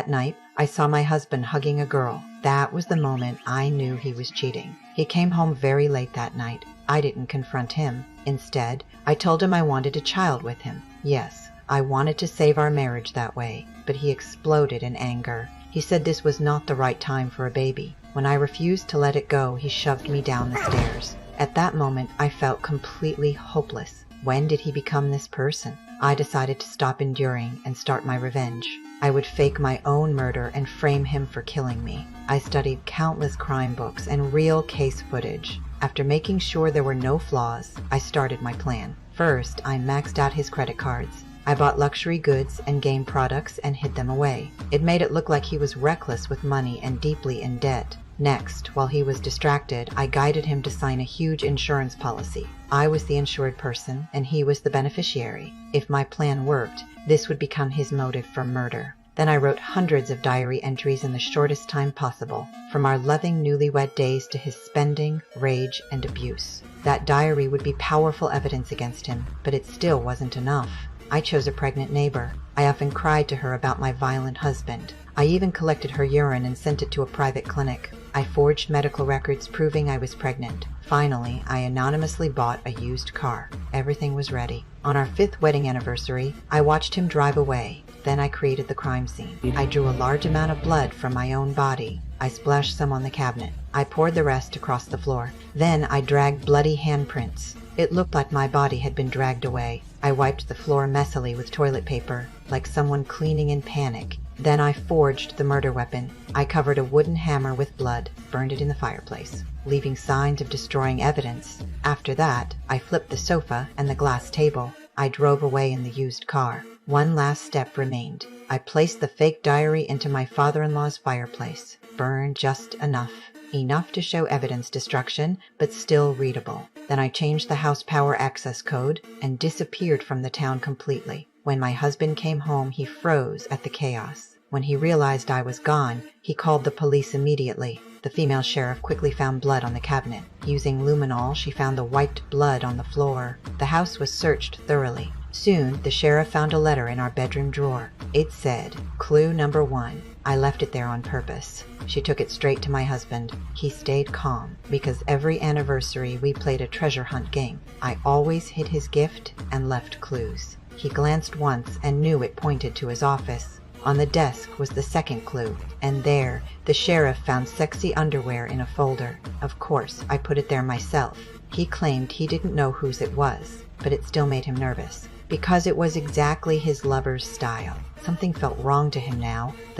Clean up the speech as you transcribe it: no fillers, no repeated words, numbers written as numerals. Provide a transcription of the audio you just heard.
That night, I saw my husband hugging a girl. That was the moment I knew he was cheating. He came home very late that night. I didn't confront him. Instead, I told him I wanted a child with him. Yes, I wanted to save our marriage that way, but he exploded in anger. He said this was not the right time for a baby. When I refused to let it go, he shoved me down the stairs. At that moment, I felt completely hopeless. When did he become this person? I decided to stop enduring and start my revenge. I would fake my own murder and frame him for killing me. I studied countless crime books and real case footage. After making sure there were no flaws, I started my plan. First, I maxed out his credit cards. I bought luxury goods and game products and hid them away. It made it look like he was reckless with money and deeply in debt. Next, while he was distracted, I guided him to sign a huge insurance policy. I was the insured person, and he was the beneficiary. If my plan worked, this would become his motive for murder. Then I wrote hundreds of diary entries in the shortest time possible, from our loving newlywed days to his spending, rage, and abuse. That diary would be powerful evidence against him, but it still wasn't enough. I chose a pregnant neighbor. I often cried to her about my violent husband. I even collected her urine and sent it to a private clinic. I forged medical records proving I was pregnant. Finally, I anonymously bought a used car. Everything was ready. On our 5th wedding anniversary, I watched him drive away. Then I created the crime scene. I drew a large amount of blood from my own body. I splashed some on the cabinet. I poured the rest across the floor. Then I dragged bloody handprints. It looked like my body had been dragged away. I wiped the floor messily with toilet paper, like someone cleaning in panic. Then I forged the murder weapon. I covered a wooden hammer with blood, burned it in the fireplace, leaving signs of destroying evidence. After that, I flipped the sofa and the glass table. I drove away in the used car. One last step remained. I placed the fake diary into my father-in-law's fireplace. Burned just enough. Enough to show evidence destruction, but still readable. Then I changed the house power access code and disappeared from the town completely. When my husband came home, he froze at the chaos. When he realized I was gone, he called the police immediately. The female sheriff quickly found blood on the cabinet. Using luminol, she found the wiped blood on the floor. The house was searched thoroughly. Soon, the sheriff found a letter in our bedroom drawer. It said, "Clue number 1. I left it there on purpose." She took it straight to my husband. He stayed calm, because every anniversary we played a treasure hunt game. I always hid his gift and left clues. He glanced once and knew it pointed to his office. On the desk was the second clue, and there, the sheriff found sexy underwear in a folder. Of course, I put it there myself. He claimed he didn't know whose it was, but it still made him nervous, because it was exactly his lover's style. Something felt wrong to him now. The